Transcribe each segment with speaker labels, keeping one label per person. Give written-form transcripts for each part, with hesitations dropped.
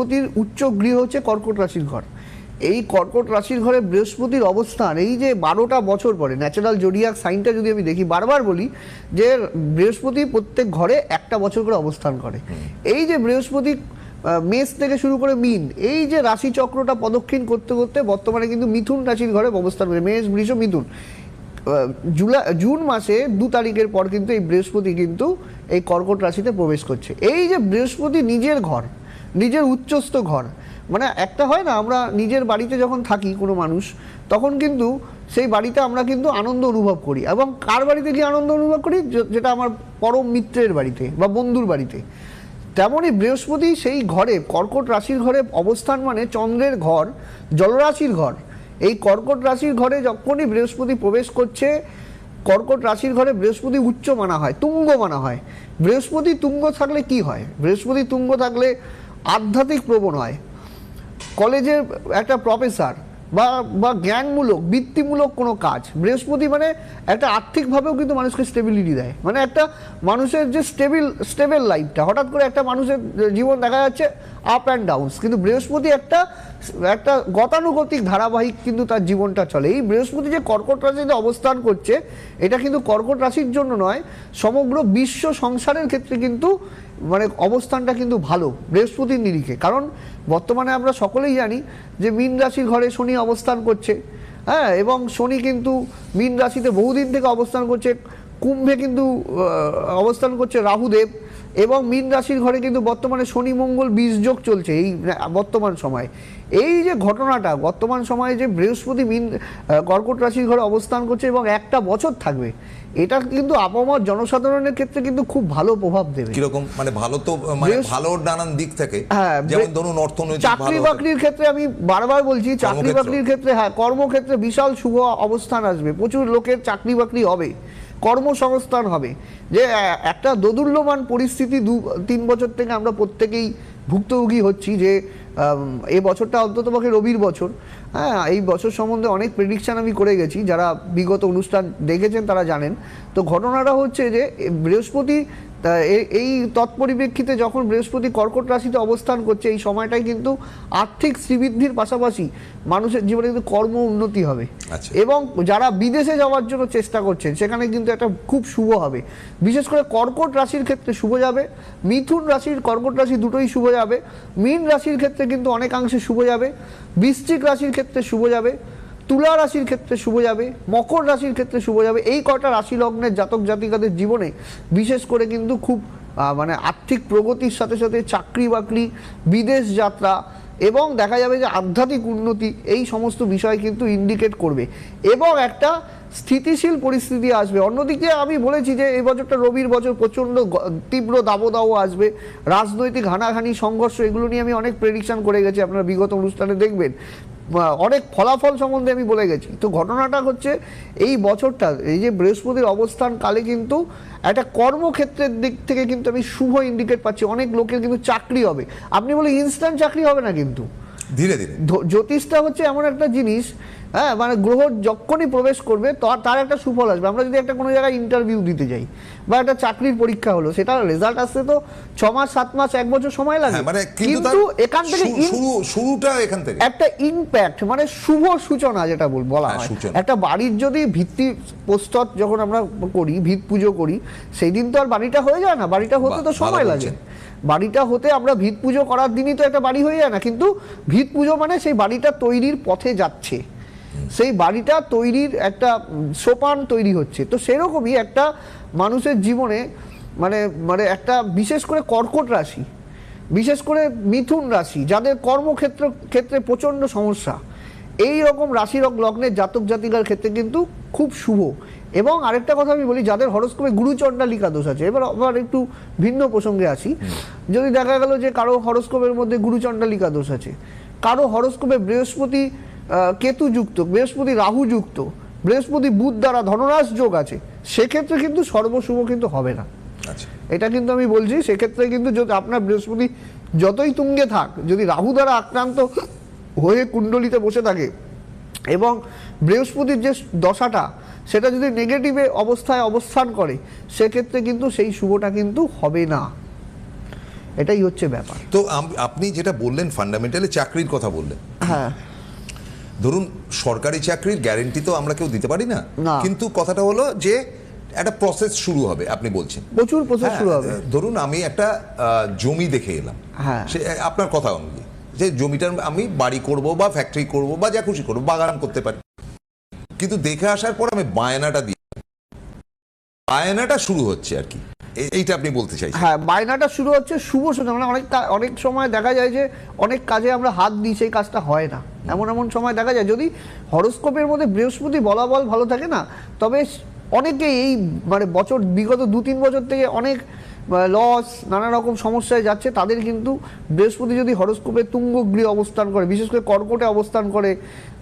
Speaker 1: বৃহস্পতির উচ্চ গৃহ হচ্ছে কর্কট রাশির ঘর। এই কর্কট রাশির ঘরে বৃহস্পতির অবস্থান এই যে 12টা বছর পরে, ন্যাচারাল জোডিয়াক সাইনটা যদি আমি দেখি, বারবার বলি যে বৃহস্পতি প্রত্যেক ঘরে একটা বছর করে অবস্থান করে। এই যে বৃহস্পতি মেষ থেকে শুরু করে মিন, এই যে রাশি চক্রটা প্রদক্ষিণ করতে করতে বর্তমানে কিন্তু মিথুন রাশির ঘরে অবস্থান করে, মেষ বৃষ মিথুন। জুন মাসে 2 তারিখের পর কিন্তু এই বৃহস্পতি কিন্তু এই কর্কট রাশিতে প্রবেশ করছে। এই যে বৃহস্পতি নিজের ঘর, নিজের উচ্চস্থ ঘর, মানে একটা হয় না, আমরা নিজের বাড়িতে যখন থাকি কোনো মানুষ, তখন কিন্তু সেই বাড়িতে আমরা কিন্তু আনন্দ অনুভব করি। এবং কার বাড়িতে কি আনন্দ অনুভব করি? যেটা আমার পরম মিত্রের বাড়িতে বা বন্ধুর বাড়িতে। তেমনই বৃহস্পতি সেই ঘরে, কর্কট রাশির ঘরে অবস্থান মানে চন্দ্রের ঘর, জলরাশির ঘর। এই কর্কট রাশির ঘরে যখনই বৃহস্পতি প্রবেশ করছে, কর্কট রাশির ঘরে বৃহস্পতি উচ্চ মানা হয়, তুঙ্গ মানা হয়। বৃহস্পতি তুঙ্গ থাকলে কি হয়? বৃহস্পতি তুঙ্গ থাকলে আধ্যাত্মিক প্রবণ হয়, কলেজের একটা প্রফেসর বা জ্ঞানমূলক বৃত্তিমূলক কোনো কাজ। বৃহস্পতি মানে একটা আর্থিকভাবেও কিন্তু মানুষকে স্টেবিলিটি দেয়, মানে একটা মানুষের যে স্টেবল লাইফটা, হঠাৎ করে একটা মানুষের জীবন দেখা যাচ্ছে আপ অ্যান্ড ডাউনস, কিন্তু বৃহস্পতি একটা গতানুগতিক ধারাবাহিক কিন্তু তার জীবনটা চলে। এই বৃহস্পতি যে কর্কট রাশিতে অবস্থান করছে, এটা কিন্তু কর্কট রাশির জন্য নয়, সমগ্র বিশ্ব সংসারের ক্ষেত্রে কিন্তু মানে অবস্থানটা কিন্তু ভালো বৃহস্পতির নিরিখে। কারণ বর্তমানে আমরা সকলেই জানি যে মীন রাশির ঘরে শনি অবস্থান করছে, হ্যাঁ, এবং শনি কিন্তু মীন রাশিতে বহুদিন থেকে অবস্থান করছে। কুম্ভে কিন্তু অবস্থান করছে রাহুদেব, এবং মীন রাশির ঘরে কিন্তু বর্তমানে শনি মঙ্গল বীজযোগ চলছে এই বর্তমান সময়। এই যে ঘটনাটা বর্তমান সময়ে যে বৃহস্পতি কর্কট রাশির ঘরে অবস্থান করছে এবং একটা বছর থাকবে, এটা কিন্তু আপামর জনসাধারণের ক্ষেত্রে কিন্তু খুব ভালো প্রভাব দেবে।
Speaker 2: কিরকম মানে ভালো? তো মানে ভালো নানান দিক থেকে, যেমন ধরুন অর্থনৈতিক,
Speaker 1: চাকরি বাকরির ক্ষেত্রে আমি বারবার বলছি, চাকরি বাকরির ক্ষেত্রে, হ্যাঁ, কর্মক্ষেত্রে বিশাল শুভ অবস্থান আসবে, প্রচুর লোকের চাকরি বাকরি হবে, কর্মসংস্থান হবে। যে একটা দোদুল্যমান পরিস্থিতি 2-3 বছর থেকে আমরা প্রত্যেকেই ভুক্তভোগী হচ্ছি, যে এই বছরটা অন্ততপক্ষে রবির বছর। হ্যাঁ, এই বছর সম্বন্ধে অনেক প্রেডিকশান আমি করে গেছি, যারা বিগত অনুষ্ঠান দেখেছেন তারা জানেন। তো ঘটনাটা হচ্ছে যে বৃহস্পতি এই তৎপরিপ্রেক্ষিতে যখন বৃহস্পতি কর্কট রাশিতে অবস্থান করছে, এই সময়টাই কিন্তু আর্থিক শ্রীবৃদ্ধির পাশাপাশি মানুষের জীবনে কিন্তু কর্ম উন্নতি হবে। এবং যারা বিদেশে যাওয়ার জন্য চেষ্টা করছেন, সেখানে কিন্তু একটা খুব শুভ হবে। বিশেষ করে কর্কট রাশির ক্ষেত্রে শুভ যাবে, মিথুন রাশির কর্কট রাশি দুটোই শুভ যাবে, মীন রাশির ক্ষেত্রে কিন্তু অনেকাংশে শুভ যাবে, বৃশ্চিক রাশির ক্ষেত্রে শুভ যাবে, তুলা রাশির ক্ষেত্রে শুভ যাবে, মকর রাশির ক্ষেত্রে শুভ যাবে। এই কয়টা রাশি লগ্নের জাতক জাতিকাদের জীবনে বিশেষ করে কিন্তু খুব মানে আর্থিক প্রগতির সাথে সাথে চাকরি বাকরি, বিদেশ যাত্রা এবং দেখা যাবে যে আধ্যাত্মিক উন্নতি, এই সমস্ত বিষয় কিন্তু ইন্ডিকেট করবে এবং একটা স্থিতিশীল পরিস্থিতি আসবে। অন্যদিকে আমি বলেছি যে এই বছরটা রবির বছর, প্রচণ্ড তীব্র দাবদাহ আসবে, রাজনৈতিক হানাহানি, সংঘর্ষ, এগুলো নিয়ে আমি অনেক প্রেডিকশন করে গেছি, আপনারা বিগত অনুষ্ঠানে দেখবেন, অনেক ফলাফল সম্বন্ধে আমি বলে গেছি। তো ঘটনাটা হচ্ছে এই বছরটা এই যে বৃহস্পতির অবস্থান কালে কিন্তু একটা কর্মক্ষেত্রের দিক থেকে কিন্তু আমি শুভ ইন্ডিকেট পাচ্ছি। অনেক লোকের কিন্তু চাকরি হবে। আপনি বলে ইনস্ট্যান্ট চাকরি হবে না, কিন্তু
Speaker 2: ধীরে ধীরে।
Speaker 1: জ্যোতিষটা হচ্ছে এমন একটা জিনিস, হ্যাঁ, মানে গ্রহ যখনই প্রবেশ করবে তার একটা সুফল আসবে। আমরা যদি একটা কোনো জায়গায় ইন্টারভিউ দিতে যাই বা একটা চাকরির পরীক্ষা হলো, সেটা রেজাল্ট আসতে তো 6 মাস 7 মাস 1 বছর সময় লাগে, কিন্তু এখান থেকে
Speaker 2: শুরুটা এখান থেকে একটা
Speaker 1: ইম্প্যাক্ট, মানে শুভ সূচনা যেটা বলা হয়। একটা বাড়ির যদি ভিত্তি প্রস্তর যখন আমরা করি, ভিত পুজো করি, সেই দিন তো আর বাড়িটা হয়ে যায় না, বাড়িটা হতে তো সময় লাগে। বাড়িটা হতে আমরা ভিত পুজো করার দিনই তো একটা বাড়ি হয়ে যায় না, কিন্তু ভিত পুজো মানে সেই বাড়িটা তৈরির পথে যাচ্ছে, সেই বাড়িটা তৈরির একটা সোপান তৈরি হচ্ছে। তো সেরকমই একটা মানুষের জীবনে মানে একটা বিশেষ করে কর্কট রাশি, বিশেষ করে মিথুন রাশি, যাদের কর্মক্ষেত্রে প্রচণ্ড সমস্যা, এই রকম রাশি লগ্নের জাতক জাতিকার ক্ষেত্রে কিন্তু খুব শুভ। এবং আরেকটা কথা আমি বলি, যাদের হরস্কোপে গুরুচণ্ডালিকা দোষ আছে, এবার আবার একটু ভিন্ন প্রসঙ্গে আসি। যদি দেখা গেল যে কারো হরস্কোপের মধ্যে গুরুচণ্ডালিকা দোষ আছে, কারো হরস্কোপে বৃহস্পতি কেতু যুক্ত, বৃহস্পতি রাহু যুক্ত, বৃহস্পতি বুধ দ্বারা ধনরাশ যোগ আছে, সেক্ষেত্রে কিন্তু সর্বশুভ কিন্তু হবে না। এটা কিন্তু আমি বলছি, সেক্ষেত্রে কিন্তু যদি আপনার বৃহস্পতি যতই তুঙ্গে থাক, যদি রাহু দ্বারা আক্রান্ত হয়ে কুণ্ডলিতে বসে থাকে এবং বৃহস্পতির যে দশাটা সেটা যদি নেগেটিভে অবস্থায় অবস্থান করে, সেক্ষেত্রে কিন্তু সেই শুভটা কিন্তু হবে না। এটাই হচ্ছে ব্যাপার।
Speaker 2: তো আপনি যেটা বললেন ফান্ডামেন্টালি চাকরির কথা বললেন,
Speaker 1: হ্যাঁ
Speaker 2: ধরুন সরকারি চাকরির গ্যারেন্টি তো আমরা কেউ দিতে পারি না,
Speaker 1: না।
Speaker 2: কিন্তু কথাটা হলো যে একটা প্রসেস শুরু হবে, আপনি বলছেন
Speaker 1: প্রচুর প্রসেস শুরু হবে।
Speaker 2: ধরুন আমি একটা জমি দেখে এলাম,
Speaker 1: হ্যাঁ
Speaker 2: সে আপনার কথা অনুযায়ী যে জমিটার আমি বাড়ি করব বা ফ্যাক্টরি করব বা যা খুশি করবো, বাগান করতে পারি, কিন্তু দেখে আসার পর আমি বায়নাটা দিই, বায়নাটা শুরু হচ্ছে আর কি, এইটা আপনি বলতে চাইছেন?
Speaker 1: হ্যাঁ, বায়নাটা শুরু হচ্ছে শুভ সূচনা। মানে অনেক সময় দেখা যায় যে অনেক কাজে আমরা হাত দিই, সেই কাজটা হয় না। এমন সময় দেখা যায় যদি হরোস্কোপের মধ্যে বৃহস্পতি বলাবল ভালো থাকে না, তবে অনেকে এই মানে বিগত 2-3 বছর থেকে অনেক লস নানা রকম সমস্যায় যাচ্ছে, তাদের কিন্তু বৃহস্পতি যদি হরোস্কোপে তুঙ্গ গৃহে অবস্থান করে, বিশেষ করে কর্কটে অবস্থান করে,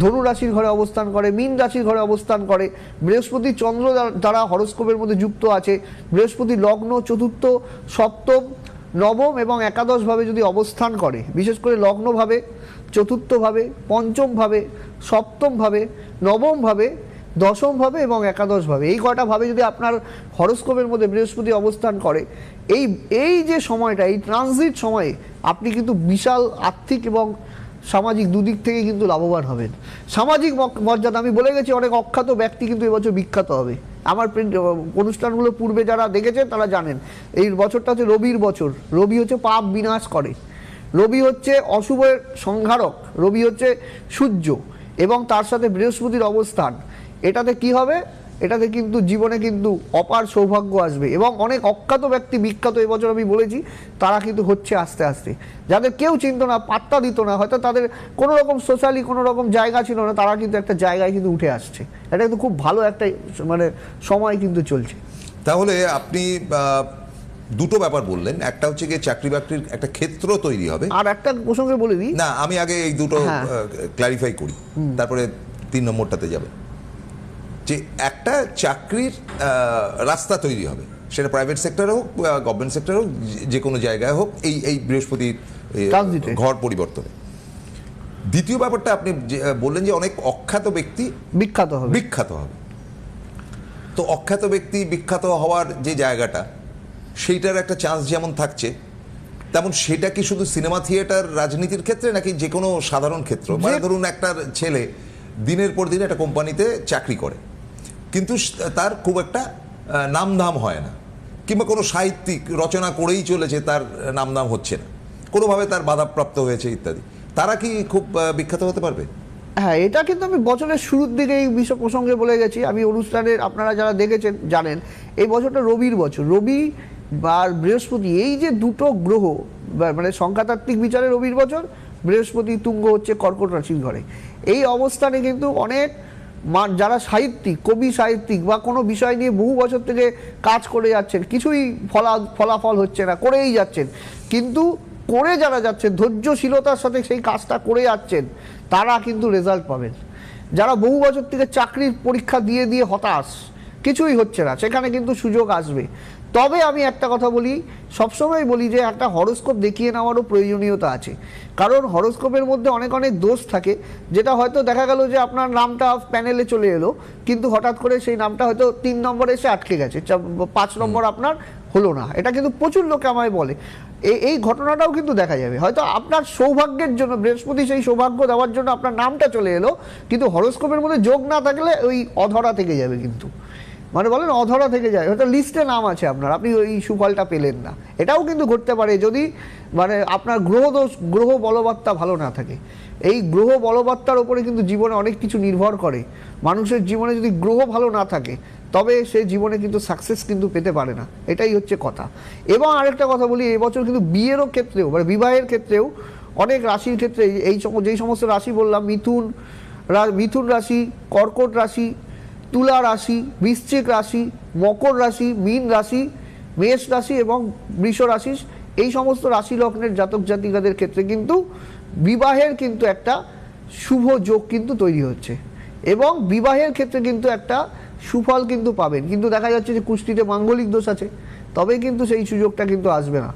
Speaker 1: ধনু রাশির ঘরে অবস্থান করে, মীন রাশির ঘরে অবস্থান করে, বৃহস্পতি চন্দ্র দ্বারা হরোস্কোপের মধ্যে যুক্ত আছে, বৃহস্পতি লগ্ন, চতুর্থ, সপ্তম, নবম এবং একাদশভাবে যদি অবস্থান করে, বিশেষ করে লগ্নভাবে, চতুর্থভাবে, পঞ্চমভাবে, সপ্তমভাবে, নবমভাবে, দশমভাবে এবং একাদশভাবে, এই কটা ভাবে যদি আপনার হরোস্কোপের মধ্যে বৃহস্পতি অবস্থান করে, এই যে সময়টা, এই ট্রানজিট সময়ে আপনি কিন্তু বিশাল আর্থিক এবং সামাজিক দুদিক থেকে কিন্তু লাভবান হবেন। সামাজিক মর্যাদা, আমি বলে গেছি অনেক অখ্যাত ব্যক্তি কিন্তু এবছর বিখ্যাত হবে। আমার অনুষ্ঠানগুলো পূর্বে যারা দেখেছেন তারা জানেন এই বছরটা হচ্ছে রবির বছর। রবি হচ্ছে পাপ বিনাশ করে, রবি হচ্ছে অশুভের সংহারক, রবি হচ্ছে সূর্য এবং তার সাথে বৃহস্পতির অবস্থান। এটাতে কি হবে? এটাতে কিন্তু জীবনে কিন্তু অপার সৌভাগ্য আসবে এবং অনেক অখ্যাত ব্যক্তি বিখ্যাত এবছর আমি বলেছি তারা কিন্তু হচ্ছে আস্তে আস্তে, যাদের কেউ চিনত না, পাত্তা দিত না, হয়তো তাদের কোনো রকম সোশ্যালি কোনো রকম জায়গা ছিল না, তারা কিন্তু একটা জায়গায় কিন্তু উঠে আসছে। এটা কিন্তু খুব ভালো একটা মানে সময় কিন্তু চলছে।
Speaker 2: তাহলে আপনি দুটো ব্যাপার বললেন, একটা হচ্ছে গিয়ে চাকরি বাকরির একটা ক্ষেত্র তৈরি হবে,
Speaker 1: আর একটা প্রসঙ্গে বলে দিই
Speaker 2: না আমি আগে এই দুটো ক্ল্যারিফাই করি, তারপরে 3 নম্বরটাতে যাবে, যে একটা চাকরির রাস্তা তৈরি হবে, সেটা প্রাইভেট সেক্টরে হোক, গভর্নমেন্ট সেক্টরে হোক, যে কোনো জায়গায় হোক, এই বৃহস্পতির ঘর পরিবর্তনে। দ্বিতীয় ব্যাপারটা আপনি বললেন যে অনেক অখ্যাত ব্যক্তি বিখ্যাত হবে। তো অখ্যাত ব্যক্তি বিখ্যাত হওয়ার যে জায়গাটা, সেইটার একটা চান্স যেমন থাকছে, তেমন সেটা কি শুধু সিনেমা থিয়েটার রাজনীতির ক্ষেত্রে নাকি যে কোনো সাধারণ ক্ষেত্র? মানে ধরুন একটা ছেলে দিনের পর দিন একটা কোম্পানিতে চাকরি করে, কিন্তু তার খুব একটা নামধাম হয় না, কিংবা কোনো সাহিত্যিক রচনা করেই চলেছে, তার নামধাম হচ্ছে না, কোনোভাবে তার বাধাপ্রাপ্ত হয়েছে ইত্যাদি, তারা কি খুব বিখ্যাত হতে পারবে?
Speaker 1: হ্যাঁ, এটা কিন্তু আমি বছরের শুরুর দিকে এই বিষয় প্রসঙ্গে বলে গেছি। আমি অনুষ্ঠানের আপনারা যারা দেখেছেন জানেন এই বছরটা রবির বছর। রবি বা বৃহস্পতি, এই যে দুটো গ্রহ, মানে সংখ্যাতাত্ত্বিক বিচারে রবির বছর, বৃহস্পতি তুঙ্গ হচ্ছে কর্কট রাশির ঘরে। এই অবস্থানে কিন্তু অনেক যারা সাহিত্যিক, কবি সাহিত্যিক বা কোনো বিষয় নিয়ে বহু বছর থেকে কাজ করে যাচ্ছেন, কিছুই ফলাফল হচ্ছে না, করেই যাচ্ছেন, কিন্তু করে যারা যাচ্ছেন ধৈর্যশীলতার সাথে সেই কাজটা করে যাচ্ছেন, তারা কিন্তু রেজাল্ট পাবেন। যারা বহু বছর থেকে চাকরির পরীক্ষা দিয়ে দিয়ে হতাশ, কিছুই হচ্ছে না, সেখানে কিন্তু সুযোগ আসবে। তবে আমি একটা কথা বলি, সবসময় বলি যে একটা হরোস্কোপ দেখিয়ে নেওয়ারও প্রয়োজনীয়তা আছে, কারণ হরোস্কোপের মধ্যে অনেক দোষ থাকে, যেটা হয়তো দেখা গেল যে আপনার নামটা প্যানেলে চলে এলো, কিন্তু হঠাৎ করে সেই নামটা হয়তো 3 নম্বরে এসে আটকে গেছে, 5 নম্বর আপনার হলো না। এটা কিন্তু প্রচুর লোকে আমায় বলে, এই ঘটনাটাও কিন্তু দেখা যাবে। হয়তো আপনার সৌভাগ্যের জন্য বৃহস্পতি সেই সৌভাগ্য দেওয়ার জন্য আপনার নামটা চলে এলো, কিন্তু হরোস্কোপের মধ্যে যোগ না থাকলে ওই অধরা থেকে যাবে, কিন্তু মানে বলেন অধরা থেকে যায়, হয়তো লিস্টে নাম আছে আপনার, আপনি ওই সুফলটা পেলেন না। এটাও কিন্তু ঘটতে পারে যদি মানে আপনার গ্রহ বলবত্তা ভালো না থাকে। এই গ্রহ বলবত্তার উপরে কিন্তু জীবনে অনেক কিছু নির্ভর করে। মানুষের জীবনে যদি গ্রহ ভালো না থাকে তবে সে জীবনে কিন্তু সাকসেস কিন্তু পেতে পারে না, এটাই হচ্ছে কথা। এবং আরেকটা কথা বলি, এবছর কিন্তু বিয়েরও ক্ষেত্রেও মানে বিবাহের ক্ষেত্রেও অনেক রাশির ক্ষেত্রে যেই সমস্ত রাশি বললাম, মিথুন রাশি, কর্কট রাশি, তুলা রাশি, বৃশ্চিক রাশি, মকর রাশি, মীন রাশি, মেষ রাশি এবং বৃষ রাশি, এই সমস্ত রাশি লগ্নের জাতক জাতিকাদের ক্ষেত্রে কিন্তু বিবাহের কিন্তু একটা শুভ যোগ কিন্তু তৈরি হচ্ছে এবং বিবাহের ক্ষেত্রে কিন্তু একটা সুফল কিন্তু পাবেন। কিন্তু দেখা যাচ্ছে যে কুষ্টিতে মাঙ্গলিক দোষ আছে, তবে কিন্তু সেই সুযোগটা কিন্তু আসবে না।